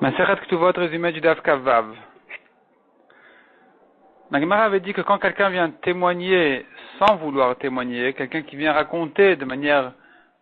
Masechet Ktuvot, résumé du Daf Kavav. La Gemara avait dit que quand quelqu'un vient témoigner sans vouloir témoigner, quelqu'un qui vient raconter de manière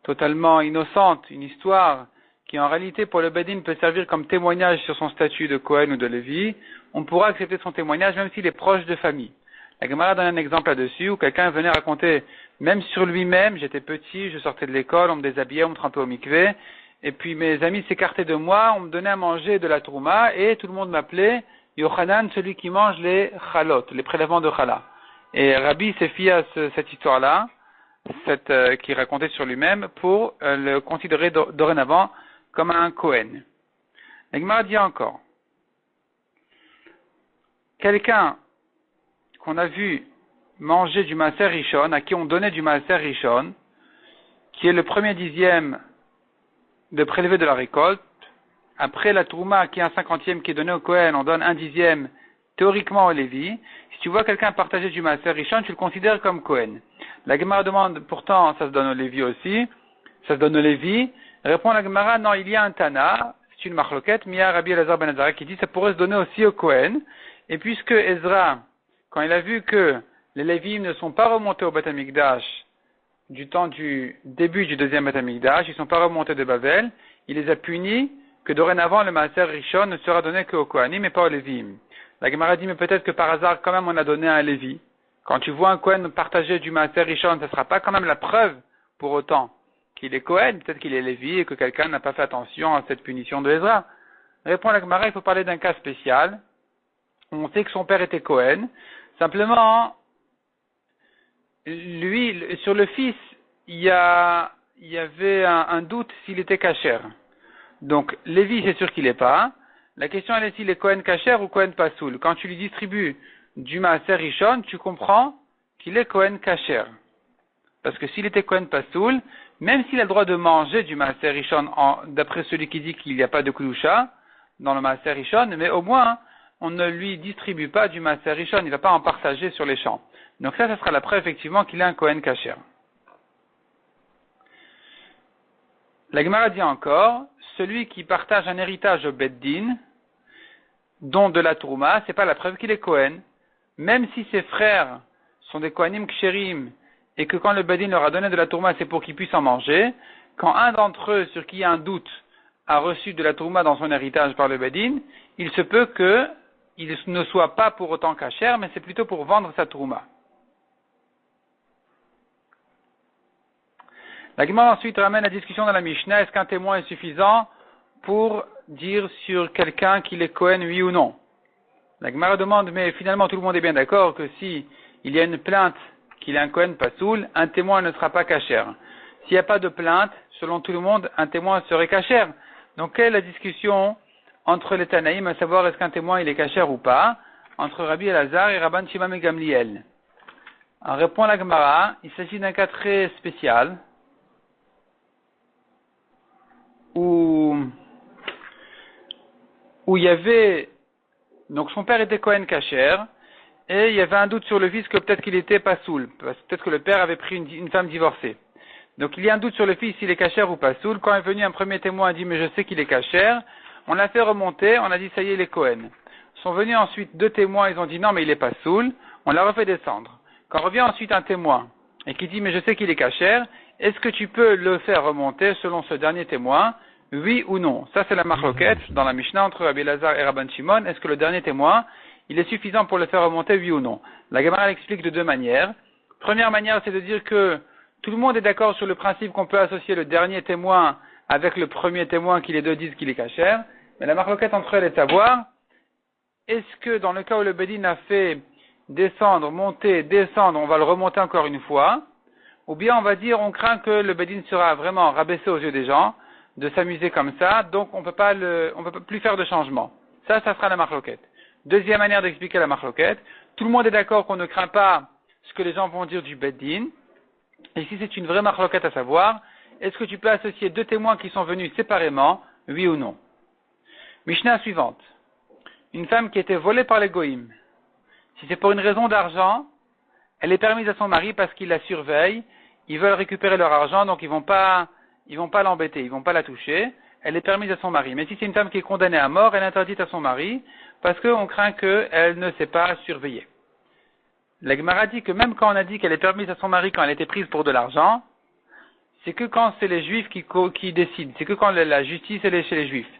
totalement innocente une histoire qui en réalité pour le Bedin peut servir comme témoignage sur son statut de Kohen ou de Lévi, on pourra accepter son témoignage même s'il est proche de famille. La Gemara donne un exemple là-dessus où quelqu'un venait raconter même sur lui-même, j'étais petit, je sortais de l'école, on me déshabillait, on me trempait au mikvé, et puis mes amis s'écartaient de moi, on me donnait à manger de la trouma, et tout le monde m'appelait Yochanan, celui qui mange les chalot, les prélèvements de chala. Et Rabbi s'est fié à cette histoire-là, qui racontait sur lui-même, pour le considérer dorénavant comme un Kohen. La Gemara dit encore, quelqu'un qu'on a vu manger du maaser rishon, à qui on donnait du maaser rishon, qui est le premier dixième de prélever de la récolte, après la trouma qui est un cinquantième qui est donné au Kohen, on donne un dixième théoriquement au Lévi. Si tu vois quelqu'un partager du maaser rishon, tu le considères comme Kohen. La Gemara demande, pourtant ça se donne au Lévi aussi, ça se donne au Lévi. Répond la Gemara, non, il y a un Tana, c'est une marloquette, Mia Rabbi Elazar ben Azara qui dit ça pourrait se donner aussi au Kohen. Et puisque Ezra, quand il a vu que les Lévim ne sont pas remontés au Beth Amikdash du temps du début du deuxième Beth Amikdash, ils ne sont pas remontés de Babel, il les a punis que dorénavant le Maaser Rishon ne sera donné qu'au Kohanim et pas aux Lévim. La Gemara dit, mais peut-être que par hasard, quand même, on a donné à un Lévi. Quand tu vois un Kohen partager du Maaser Rishon, ça ne sera pas quand même la preuve, pour autant, qu'il est Kohen, peut-être qu'il est Lévi et que quelqu'un n'a pas fait attention à cette punition de Ezra. Répond la Gemara, il faut parler d'un cas spécial. On sait que son père était Kohen. Simplement, lui, sur le fils, il y avait un doute s'il était kasher. Donc, Lévi, c'est sûr qu'il n'est pas. La question, elle est s'il est Kohen kasher ou Kohen pasoul. Quand tu lui distribues du maaser rishon, tu comprends qu'il est Kohen kasher. Parce que s'il était Kohen pasoul, même s'il a le droit de manger du maaser rishon, d'après celui qui dit qu'il n'y a pas de kudusha dans le maaser rishon, mais au moins, on ne lui distribue pas du maaser rishon, il ne va pas en partager sur les champs. Donc ça sera la preuve effectivement qu'il est un Kohen kasher. La Gemara dit encore, celui qui partage un héritage au Beddin, dont de la Trouma, c'est pas la preuve qu'il est Kohen. Même si ses frères sont des Kohanim Ksherim, et que quand le Beddin leur a donné de la Trouma, c'est pour qu'ils puissent en manger, quand un d'entre eux, sur qui il y a un doute, a reçu de la Trouma dans son héritage par le Beddin, il se peut qu'il ne soit pas pour autant kasher, mais c'est plutôt pour vendre sa Trouma. La Gemara ensuite ramène la discussion dans la Mishnah, est-ce qu'un témoin est suffisant pour dire sur quelqu'un qu'il est Kohen, oui ou non? La Gemara demande, mais finalement tout le monde est bien d'accord que si il y a une plainte qu'il est un Kohen pasoul, un témoin ne sera pas kasher. S'il n'y a pas de plainte, selon tout le monde, un témoin serait kasher. Donc quelle est la discussion entre les Tanaïm, à savoir est-ce qu'un témoin il est kasher ou pas, entre Rabbi Elazar et Rabban Shimon ben Gamliel? En répond la Gemara, il s'agit d'un cas très spécial, où il y avait, donc son père était Kohen kasher, et il y avait un doute sur le fils que peut-être qu'il était pasoul, peut-être que le père avait pris une femme divorcée. Donc il y a un doute sur le fils s'il est kasher ou pasoul. Quand est venu un premier témoin, a dit mais je sais qu'il est kasher, on l'a fait remonter, on a dit ça y est, il est Kohen. Sont venus ensuite deux témoins, ils ont dit non mais il est pasoul, on l'a refait descendre. Quand revient ensuite un témoin, et qui dit mais je sais qu'il est kasher, est-ce que tu peux le faire remonter selon ce dernier témoin, oui ou non? Ça c'est la marloquette dans la Mishnah entre Rabbi Elazar et Rabban Shimon. Est-ce que le dernier témoin, il est suffisant pour le faire remonter, oui ou non? La Gemara l'explique de deux manières. Première manière, c'est de dire que tout le monde est d'accord sur le principe qu'on peut associer le dernier témoin avec le premier témoin qui les deux disent qu'il est kasher. Mais la marloquette entre elles est de savoir, est-ce que dans le cas où le Bedin a fait descendre, monter, descendre, on va le remonter encore une fois, ou bien on va dire, on craint que le Bedin sera vraiment rabaissé aux yeux des gens, de s'amuser comme ça, donc on peut plus faire de changement. Ça sera la marloquette. Deuxième manière d'expliquer la marloquette, tout le monde est d'accord qu'on ne craint pas ce que les gens vont dire du Beddin. Ici c'est une vraie marloquette à savoir, est-ce que tu peux associer deux témoins qui sont venus séparément, oui ou non? Mishnah suivante. Une femme qui était volée par les goïms. Si c'est pour une raison d'argent, elle est permise à son mari parce qu'il la surveille, ils veulent récupérer leur argent, donc ils vont pas l'embêter, ils vont pas la toucher. elle est permise à son mari. Mais si c'est une femme qui est condamnée à mort, elle est interdite à son mari, parce qu'on craint qu'elle ne sait pas surveiller. La Gemara dit que même quand on a dit qu'elle est permise à son mari quand elle était prise pour de l'argent, c'est que quand c'est les juifs qui décident, c'est que quand la justice elle est chez les juifs.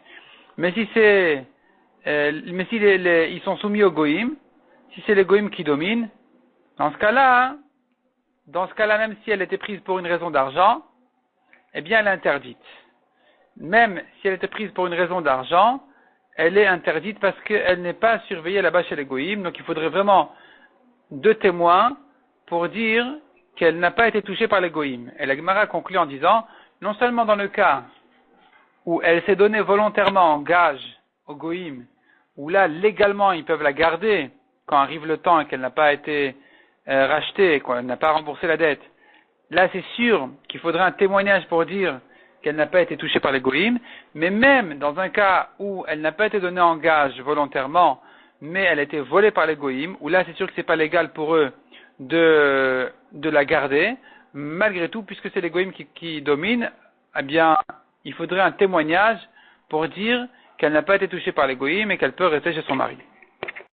Mais si c'est, ils sont soumis au goïm, si c'est les goïm qui dominent, dans ce cas-là, même si elle était prise pour une raison d'argent, eh bien elle est interdite. Même si elle était prise pour une raison d'argent, elle est interdite parce qu'elle n'est pas surveillée là-bas chez les goïm, donc il faudrait vraiment 2 témoins pour dire qu'elle n'a pas été touchée par les goïm. Et la Gemara conclut en disant, non seulement dans le cas où elle s'est donnée volontairement en gage au goïm, où là, légalement, ils peuvent la garder quand arrive le temps et qu'elle n'a pas été rachetée, qu'elle n'a pas remboursé la dette. Là, c'est sûr qu'il faudrait un témoignage pour dire qu'elle n'a pas été touchée par les goïm, mais même dans un cas où elle n'a pas été donnée en gage volontairement, mais elle a été volée par les goïm, où là, c'est sûr que c'est pas légal pour eux de la garder, malgré tout, puisque c'est les goïm qui dominent, eh bien, il faudrait un témoignage pour dire qu'elle n'a pas été touchée par les goïm et qu'elle peut rester chez son mari.